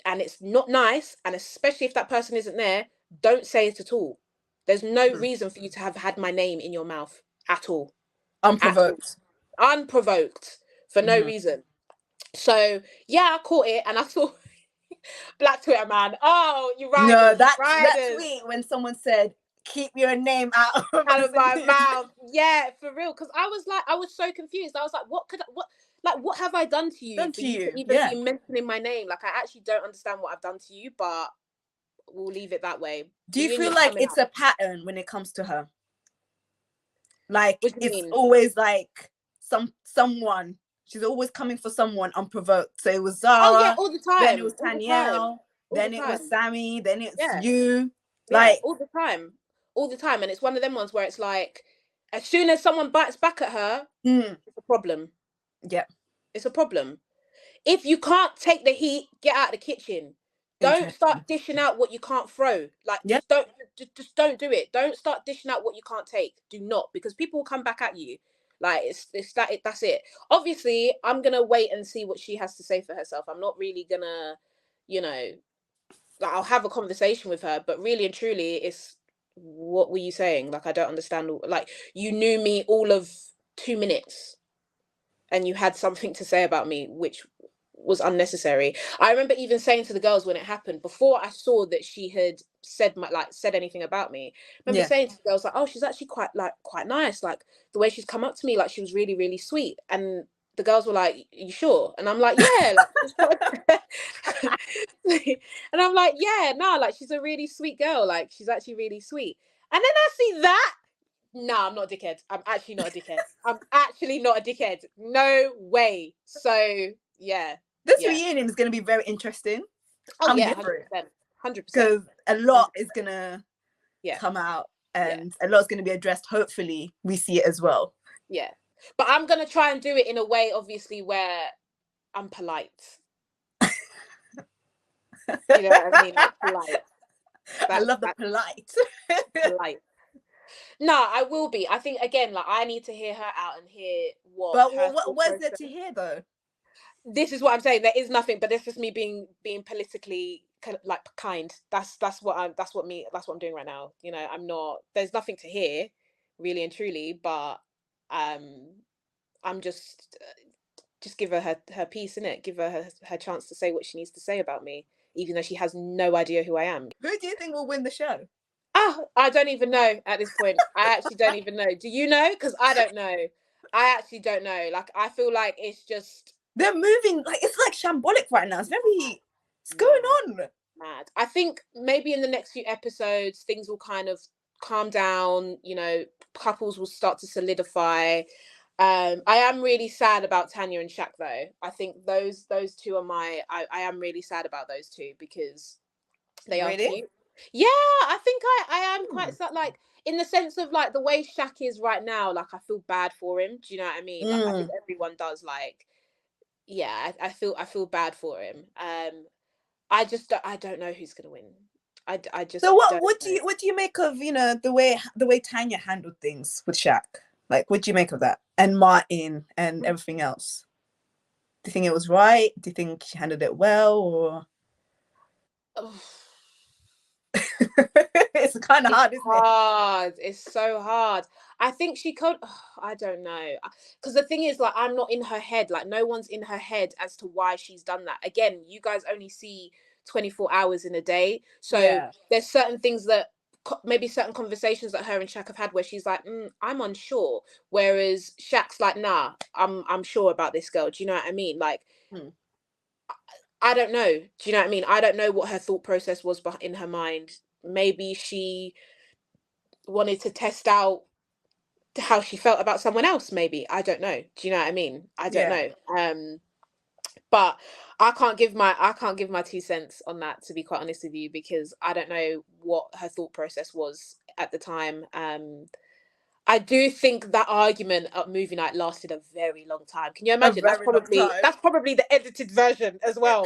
and it's not nice, and especially if that person isn't there, don't say it at all. There's no reason for you to have had my name in your mouth at all. Unprovoked. For no reason. So yeah, I caught it, and I saw Black Twitter, man. Oh, you riders. No, that tweet when someone said keep your name out of my mouth. Yeah, for real. Because I was so confused. I was like, what have I done to you for you to even be mentioning my name? Like, I actually don't understand what I've done to you, but we'll leave it that way. Do you feel like it's a pattern when it comes to her? Like, it's always like someone. She's always coming for someone unprovoked. So it was Zara. Oh yeah, all the time. Then it was Tanyelle. Then it was Sammy. Then it's you. Like, all the time. All the time. And it's one of them ones where it's like, as soon as someone bites back at her, it's a problem. Yeah. It's a problem. If you can't take the heat, get out of the kitchen. Don't start dishing out what you can't throw. Like, just don't do it. Don't start dishing out what you can't take. Do not, because people will come back at you. Like, that's it. Obviously, I'm gonna wait and see what she has to say for herself. I'm not really gonna, like, I'll have a conversation with her, but really and truly, it's, what were you saying? Like, I don't understand. Like, you knew me all of 2 minutes, and you had something to say about me, which was unnecessary. I remember even saying to the girls when it happened, before I saw that she had said anything about me, I remember saying to the girls, like, oh, she's actually quite nice. Like, the way she's come up to me, like, she was really, really sweet. And the girls were like, are you sure? And I'm like, yeah. And I'm like, yeah, no, like, she's a really sweet girl. Like, she's actually really sweet. And then I see that. No, I'm not a dickhead. I'm actually not a dickhead. I'm actually not a dickhead. No way. So, yeah. This reunion is going to be very interesting. Oh, yeah, 100%. 100%. Because a lot is going to come out, and a lot is going to be addressed. Hopefully, we see it as well. Yeah. But I'm going to try and do it in a way, obviously, where I'm polite. You know what I mean? Like, polite. I love the polite. Polite. No, I will be. I think, again, like, I need to hear her out and hear what. But what is there to hear, though? This is what I'm saying. There is nothing, but this is me being politically kind. That's what I'm doing right now. You know, I'm not. There's nothing to hear, really and truly. But I'm just give her piece, innit? Give her her chance to say what she needs to say about me, even though she has no idea who I am. Who do you think will win the show? I don't even know at this point. I actually don't even know. Do you know? Because I don't know. I actually don't know. Like, I feel like it's just, they're moving, like, it's like shambolic right now. It's going on. Mad. I think maybe in the next few episodes, things will kind of calm down. You know, couples will start to solidify. I am really sad about Tanya and Shaq, though. I think those two are I am really sad about those two, because they are cute. Yeah, I think I am quite sad, like, in the sense of, like, the way Shaq is right now. Like, I feel bad for him. Do you know what I mean? Like, I think everyone does. Like, yeah, I feel bad for him. I don't know who's gonna win. I just. So what do you make of, the way Tanya handled things with Shaq? Like, what do you make of that, and Martin and everything else? Do you think it was right? Do you think she handled it well, or? It's kind of hard, isn't it? It's so hard. I think she could. I don't know, because the thing is, like, I'm not in her head. Like, no one's in her head as to why she's done that. Again, you guys only see 24 hours in a day, so there's certain things that maybe certain conversations that her and Shaq have had where she's like, I'm unsure, whereas Shaq's like, nah, I'm sure about this girl. Do you know what I mean? Like, I don't know. Do you know what I mean? I don't know what her thought process was in her mind. Maybe she wanted to test out how she felt about someone else. Maybe, I don't know. Do you know what I mean? I don't know. But I can't give my 2 cents on that, to be quite honest with you, because I don't know what her thought process was at the time. I do think that argument at movie night lasted a very long time. Can you imagine? That's probably the edited version as well.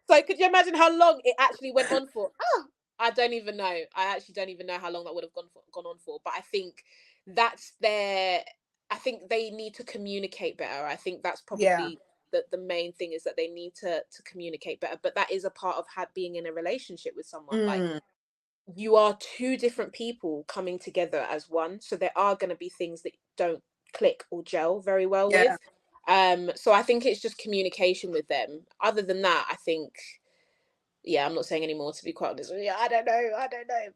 So could you imagine how long it actually went on for? I don't even know. I actually don't even know how long that would have gone on for. But I think I think they need to communicate better. I think that's probably the main thing, is that they need to communicate better. But that is a part of being in a relationship with someone. Like, you are two different people coming together as one, so there are going to be things that don't click or gel very well with. So I think it's just communication with them. Other than that, I think I'm not saying anymore, to be quite honest. Yeah, I don't know.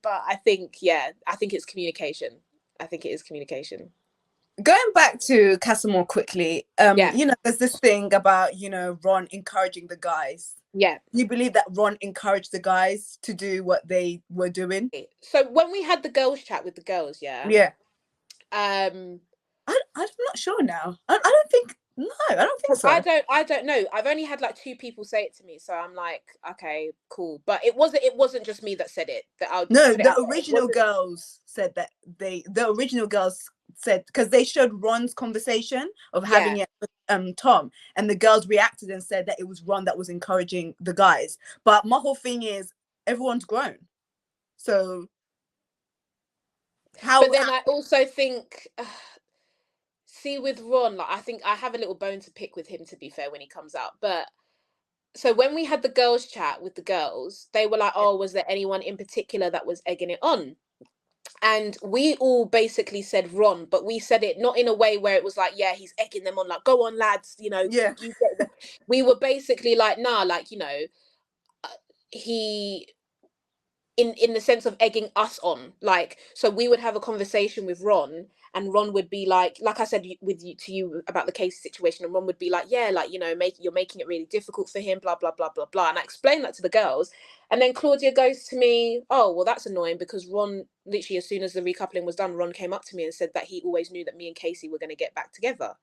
But I think it's communication. I think it is communication. Going back to Casa Amor quickly, there's this thing about, Ron encouraging the guys. Yeah. You believe that Ron encouraged the guys to do what they were doing? So when we had the girls chat with the girls, I'm not sure now. I don't think so. I don't know. I've only had like 2 people say it to me, so I'm like, okay, cool. But it wasn't just me that said it. The original girls said that said, because they showed Ron's conversation of having it with Tom, and the girls reacted and said that it was Ron that was encouraging the guys. But my whole thing is, everyone's grown, so how? But then I also think, see, with Ron, like, I think I have a little bone to pick with him, to be fair, when he comes out. But so when we had the girls chat with the girls, they were like, oh, was there anyone in particular that was egging it on? And we all basically said Ron, but we said it not in a way where it was like, yeah, he's egging them on, like, go on, lads, we were basically like, nah, like, he, in the sense of egging us on, like, so we would have a conversation with Ron, and Ron would be like I said to you about the case situation, and Ron would be like, yeah, like, you're making it really difficult for him, blah blah blah blah blah. And I explained that to the girls, and then Claudia goes to me, oh, well, that's annoying, because Ron, literally as soon as the recoupling was done, Ron came up to me and said that he always knew that me and Casey were going to get back together.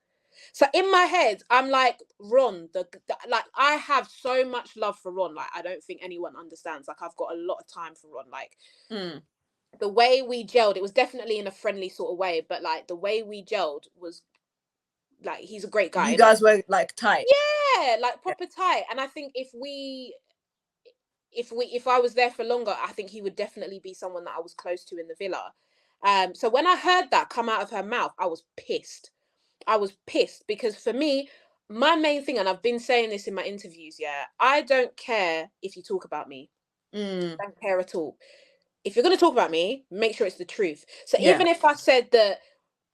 So in my head, I'm like, Ron, like, I have so much love for Ron. Like, I don't think anyone understands. Like, I've got a lot of time for Ron. Like, the way we gelled, it was definitely in a friendly sort of way, but like the way we gelled was like, he's a great guy. You guys were like tight. Yeah, like proper tight. And I think if I was there for longer, I think he would definitely be someone that I was close to in the villa. So when I heard that come out of her mouth, I was pissed. Because for me, my main thing, and I've been saying this in my interviews, I don't care if you talk about me. I don't care at all. If you're going to talk about me, make sure it's the truth. So even if I said that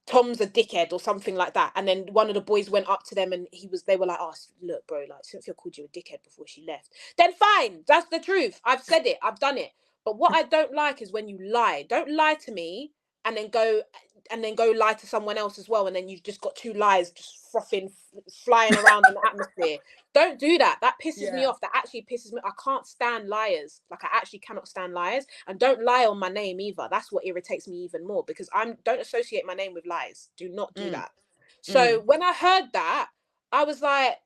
Tom's a dickhead or something like that, and then one of the boys went up to them and they were like, oh, look, bro, like, Cynthia called you a dickhead before she left, then fine, that's the truth. I've said it, I've done it. But what I don't like is when you lie. Don't lie to me and then go lie to someone else as well, and then you've just got 2 lies just flying around in the atmosphere. Don't do that. That pisses me off. That actually pisses me. I can't stand liars. Like, I actually cannot stand liars. And don't lie on my name either. That's what irritates me even more, because don't associate my name with lies. Do not do that. So when I heard that, I was like,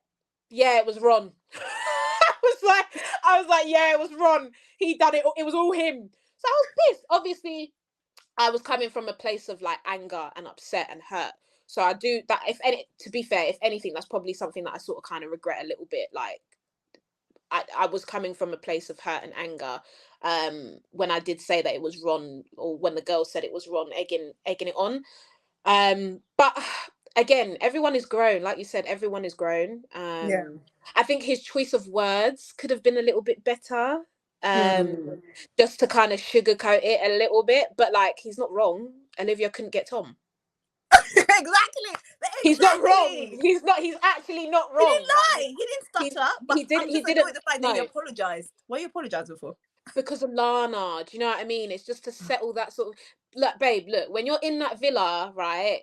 yeah, it was Ron. I was like, yeah, it was Ron. He done it. It was all him. So I was pissed. Obviously, I was coming from a place of like anger and upset and hurt. So I do that. To be fair, if anything, that's probably something that I sort of kind of regret a little bit. Like, I was coming from a place of hurt and anger when I did say that it was Ron, or when the girl said it was Ron egging it on. But again, everyone is grown. Like you said, everyone is grown. I think his choice of words could have been a little bit better. Just to kind of sugarcoat it a little bit, but like, he's not wrong. Olivia couldn't get Tom. Exactly. He's not wrong. He's actually not wrong. He didn't lie. He didn't stutter. But he didn't. The fact that he apologized. What are you apologizing for? Because of Lana. Do you know what I mean? It's just to settle that sort of. Look, babe. Look, when you're in that villa, right?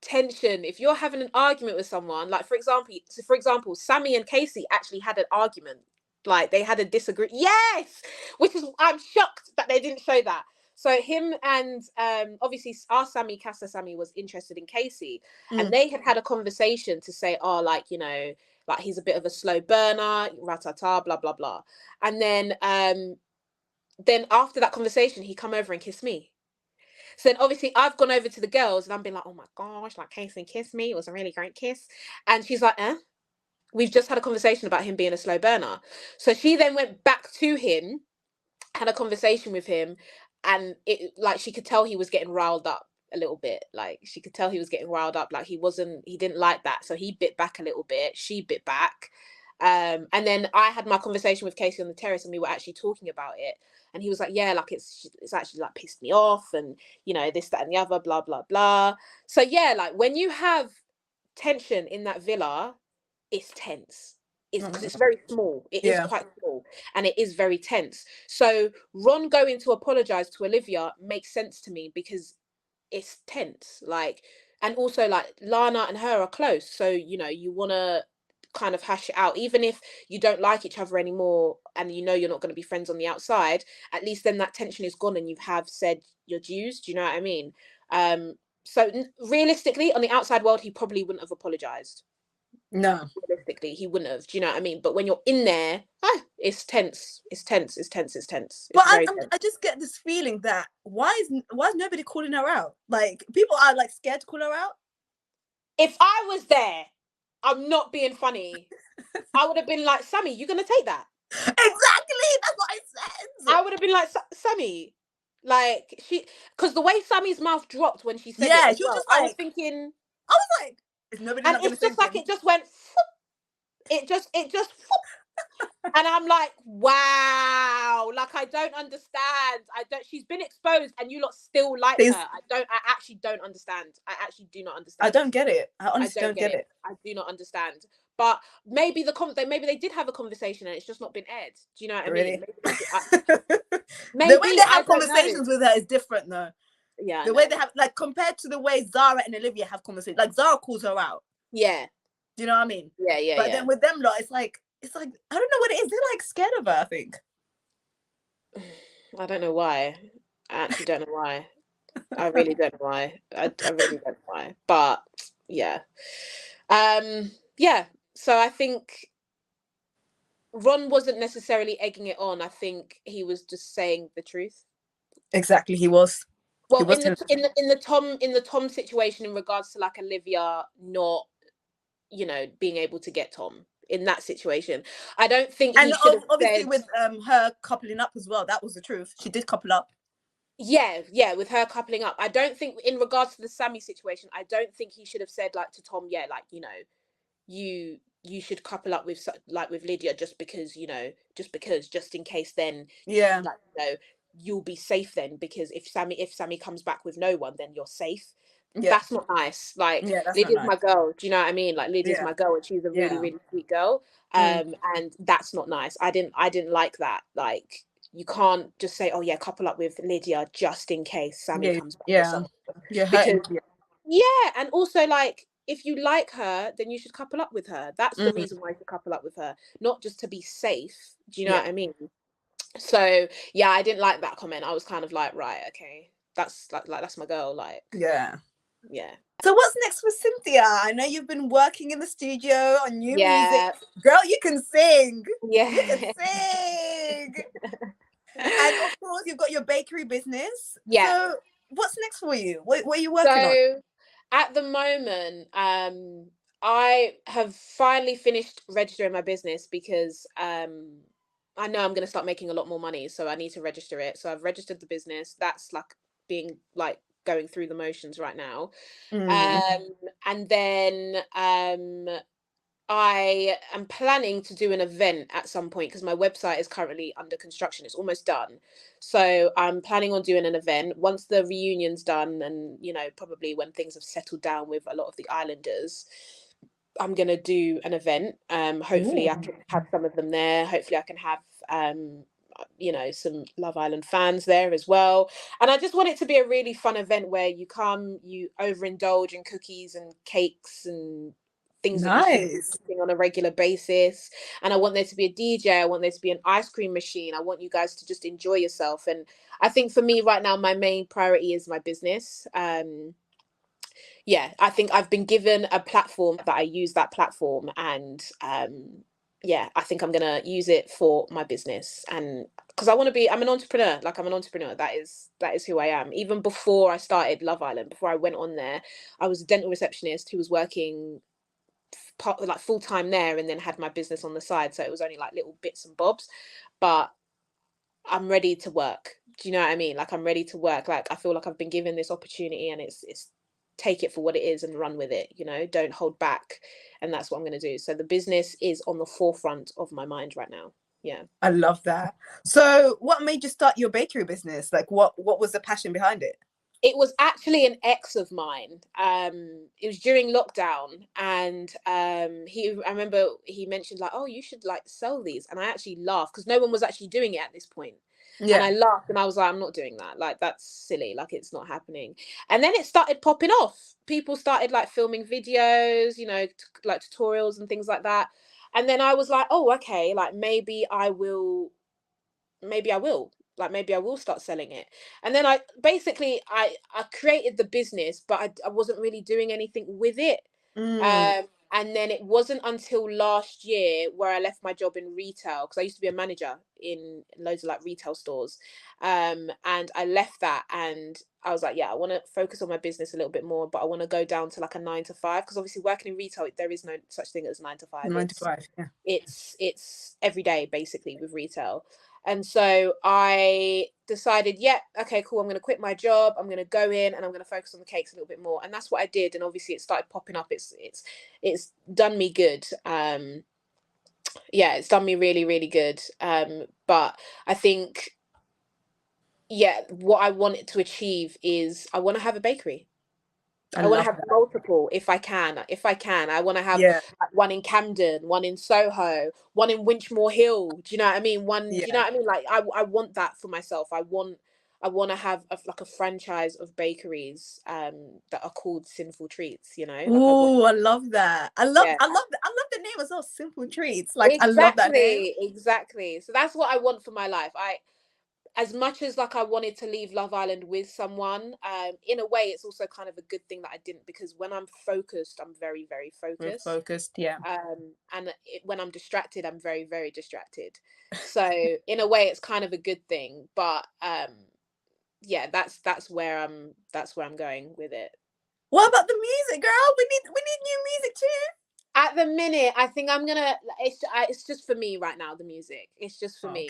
Tension. If you're having an argument with someone, like for example, Sammy and Casey actually had an argument. Like, they had a disagreement. Yes, which is, I'm shocked that they didn't show that. So him and obviously our Casa Sammy was interested in Casey, and they had a conversation to say, oh, like, like, he's a bit of a slow burner, ratata, blah blah blah. And then after that conversation, he come over and kissed me. So then obviously I've gone over to the girls and I'm been like, oh my gosh, like, Casey kissed me. It was a really great kiss. And she's like, we've just had a conversation about him being a slow burner. So she then went back to him, had a conversation with him, and it, like, she could tell he was getting riled up a little bit. Like, she could tell he was getting riled up. Like, he didn't like that. So he bit back a little bit. She bit back. And then I had my conversation with Casey on the terrace, and we were actually talking about it. And he was like, yeah, like, it's actually, like, pissed me off, and, this, that, and the other, blah, blah, blah. So yeah, like, when you have tension in that villa, it's tense. is because it's very small. It is quite small, and it is very tense. So Ron going to apologize to Olivia makes sense to me because it's tense. Like, and also like Lana and her are close, so you know you want to kind of hash it out, even if you don't like each other anymore, and you know you're not going to be friends on the outside. At least then that tension is gone, and you have said your dues. Do you know what I mean? So realistically, on the outside world, he probably wouldn't have apologized. No, realistically, he wouldn't have. Do you know what I mean? But when you're in there, it's tense. It's tense. It's tense. It's tense. But It's very tense. I just get this feeling that why is nobody calling her out? Like, people are like scared to call her out. If I was there, I'm not being funny. I would have been like, Sammy, you're gonna take that? Exactly. That's what I said. I would have been like, Sammy, like because the way Sammy's mouth dropped when she said yeah, it, she was just I like, was thinking, I was like, is nobody? and it's just like it just went, it just, and I'm like, wow, like I don't understand. She's been exposed, and you lot still like her. I actually don't understand. I actually do not understand. I don't get it. I honestly don't get it. I do not understand. But maybe maybe they did have a conversation and it's just not been aired. Do you know what I mean? Maybe, the way they have conversations with her is different though. Yeah. The way they have, like, compared to the way Zara and Olivia have conversations, like Zara calls her out. Yeah. Do you know what I mean? Yeah. But then with them lot, it's like I don't know what it is. They're like scared of her, I think. I don't know why. I actually don't know why. I really don't know why. I really don't know why. But yeah. Yeah. So I think Ron wasn't necessarily egging it on. I think he was just saying the truth. Exactly, he was. Well, in the Tom situation, in regards to like Olivia not, you know, being able to get Tom in that situation, I don't think he should have obviously said, with her coupling up as well. That was the truth. She did couple up. Yeah, with her coupling up. I don't think in regards to the Sammy situation, I don't think he should have said like to Tom, yeah, like, you know, you should couple up with Lydia just because, you know, just in case then, yeah, like, you know, you'll be safe then, because if Sammy comes back with no one, then you're safe. That's not nice. Like, Lydia's my girl. Do you know what I mean? Like, Lydia's my girl, and she's a really, really sweet girl. And that's not nice. I didn't like that. Like, you can't just say, oh yeah, couple up with Lydia just in case Sammy comes back or something. Because and also, like, if you like her, then you should couple up with her. That's the reason why you should couple up with her, not just to be safe. Do you know what I mean? So yeah, I didn't like that comment. I was kind of like, right, okay, that's like that's my girl. Like, yeah. So what's next for Cynthia? I know you've been working in the studio on new music. Girl, you can sing. Yeah, you can sing. And of course, you've got your bakery business. Yeah. So what's next for you? What are you working on? At the moment, I have finally finished registering my business because I know I'm going to start making a lot more money, so I need to register it. So I've registered the business. That's like being like going through the motions right now. And then I am planning to do an event at some point because my website is currently under construction. It's almost done. So I'm planning on doing an event once the reunion's done, and, you know, probably when things have settled down with a lot of the islanders, I'm going to do an event. Hopefully I can have some of them there. Hopefully I can have, you know, some Love Island fans there as well. And I just want it to be a really fun event where you come, you overindulge in cookies and cakes and things that you should be eating on a regular basis. And I want there to be a DJ. I want there to be an ice cream machine. I want you guys to just enjoy yourself. And I think for me right now, my main priority is my business. I think I've been given a platform that I use that platform, and I think I'm gonna use it for my business. And because I'm an entrepreneur. Like, I'm an entrepreneur. That is who I am. Even before I started Love Island, before I went on there, I was a dental receptionist who was working full time there, and then had my business on the side. So it was only like little bits and bobs, but I'm ready to work. Do you know what I mean? Like, I'm ready to work. Like, I feel like I've been given this opportunity, and it's take it for what it is and run with it, you know, don't hold back. And that's what I'm going to do. So the business is on the forefront of my mind right now. Yeah. I love that. So what made you start your bakery business? Like, what was the passion behind it? It was actually an ex of mine. It was during lockdown, and I remember he mentioned like, oh, you should like sell these, and I actually laughed because no one was actually doing it at this point. Yeah. And I laughed and I was like, I'm not doing that. Like, that's silly. Like, it's not happening. And then it started popping off. People started like filming videos, you know, like tutorials and things like that. And then I was like, oh, okay, like maybe I will like maybe I will start selling it. And then I created the business, but I wasn't really doing anything with it. And then it wasn't until last year where I left my job in retail, because I used to be a manager in loads of like retail stores, and I left that, and I was like, yeah, I want to focus on my business a little bit more, but I want to go down to like a 9 to 5, because obviously working in retail, there is no such thing as 9 to 5. 9 to 5, yeah. It's every day basically with retail. And so I decided, yeah, okay, cool, I'm going to quit my job, I'm going to go in and I'm going to focus on the cakes a little bit more. And that's what I did. And obviously it started popping up. It's done me good. Yeah, it's done me really, really good. But I think, yeah, what I wanted to achieve is I want to have a bakery. I want to have multiple if I can. I want to have one in Camden, one in Soho, one in Winchmore Hill. Do you know what I mean? Do you know what I mean? Like, I want that for myself. I want to have like a franchise of bakeries that are called Sinful Treats, you know? Oh, I love that. I love the name as well, Simple Treats. Like, exactly, I love that name. Exactly. So that's what I want for my life. As much as like I wanted to leave Love Island with someone, in a way it's also kind of a good thing that I didn't, because when I'm focused, I'm very, very focused. Yeah. And when I'm distracted, I'm very, very distracted. So in a way it's kind of a good thing, but yeah, that's where I'm going with it. What about the music, girl? We need new music too. At the minute, I think I'm gonna. It's just for me right now. The music. It's just for me.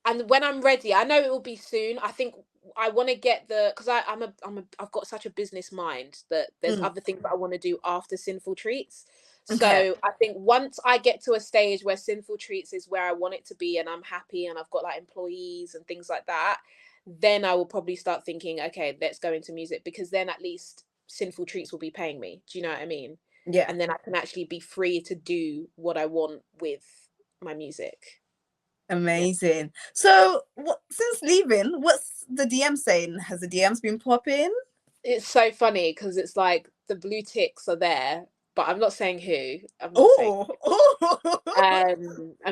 And when I'm ready, I know it will be soon. I think I want to get because I've got such a business mind that there's other things that I want to do after Sinful Treats. So I think once I get to a stage where Sinful Treats is where I want it to be, and I'm happy, and I've got like employees and things like that, then I will probably start thinking, okay, let's go into music, because then at least Sinful Treats will be paying me. Do you know what I mean? Yeah. And then I can actually be free to do what I want with my music. Amazing. Yeah. So since leaving, what's the DM saying? Has the DMs been popping? It's so funny because it's like the blue ticks are there, but I'm not saying who. I'm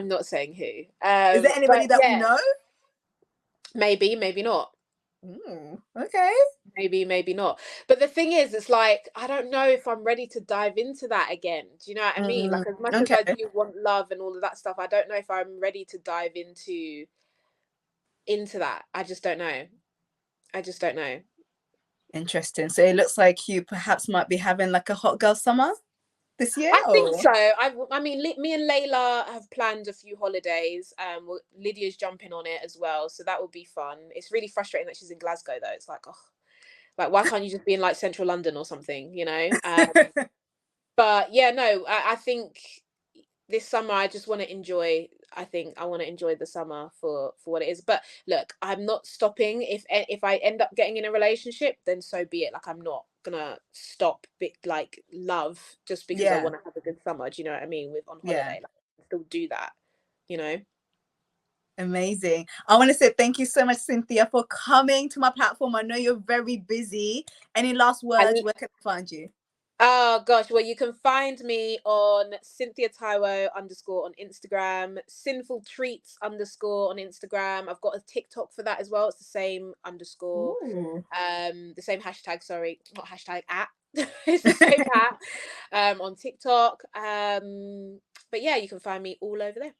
not saying who. Is there anybody that we know? Maybe, maybe not. Okay. Maybe not. But the thing is, it's like, I don't know if I'm ready to dive into that again. Do you know what I mean? Like, as much as I do want love and all of that stuff, I don't know if I'm ready to dive into that. I just don't know. Interesting. So it looks like you perhaps might be having like a hot girl summer this year? I think so. I mean, me and Layla have planned a few holidays. Lydia's jumping on it as well, so that will be fun. It's really frustrating that she's in Glasgow, though. It's like, oh, like, why can't you just be in like central London or something, you know? But yeah, no, I think this summer I just want to enjoy. I think I want to enjoy the summer for what it is. But look, I'm not stopping. If I end up getting in a relationship, then so be it. Like, I'm not gonna stop like love just because I want to have a good summer. Do you know what I mean? On holiday, like, I still do that, you know. Amazing. I want to say thank you so much, Cynthia, for coming to my platform. I know you're very busy. Any last words? Where can I find you? Oh gosh, well, you can find me on Cynthia Taiwo _ on Instagram, Sinful Treats _ on Instagram. I've got a TikTok for that as well. It's the same _, the same hashtag. Sorry, not hashtag at. It's the same at on TikTok. But yeah, you can find me all over there.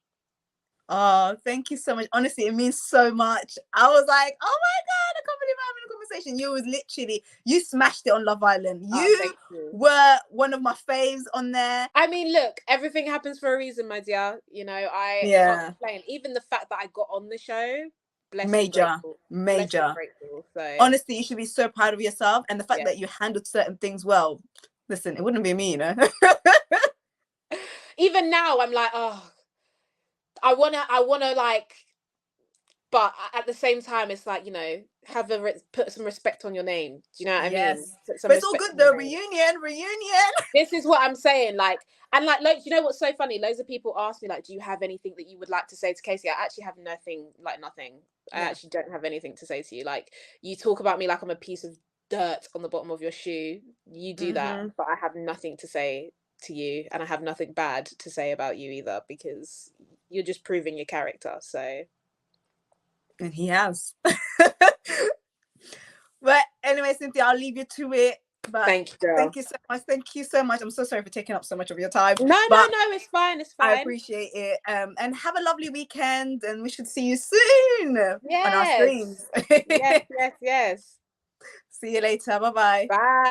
Oh, thank you so much. Honestly, it means so much. I was like, oh my God, I can't believe I'm having a conversation. You smashed it on Love Island. You were one of my faves on there. I mean, look, everything happens for a reason, my dear. You know, I can't complain. Even the fact that I got on the show, major. So honestly, you should be so proud of yourself. And the fact that you handled certain things well. Listen, it wouldn't be me, you know. Even now, I'm like, oh, I wanna like but at the same time, it's like, you know, put some respect on your name. Do you know what I mean? Put some but it's all good though. Reunion. Reunion. This is what I'm saying. Like, and like, you know what's so funny? Loads of people ask me, like, do you have anything that you would like to say to Casey? I actually have nothing. I actually don't have anything to say to you. Like, you talk about me like I'm a piece of dirt on the bottom of your shoe. You do that, but I have nothing to say to you, and I have nothing bad to say about you either, because you're just proving your character. So, and he has. But anyway, Cynthia, I'll leave you to it. But thank you, girl. Thank you so much. Thank you so much. I'm so sorry for taking up so much of your time. No, it's fine. It's fine. I appreciate it. And have a lovely weekend, and we should see you soon on our streams. Yes. See you later. Bye-bye. Bye.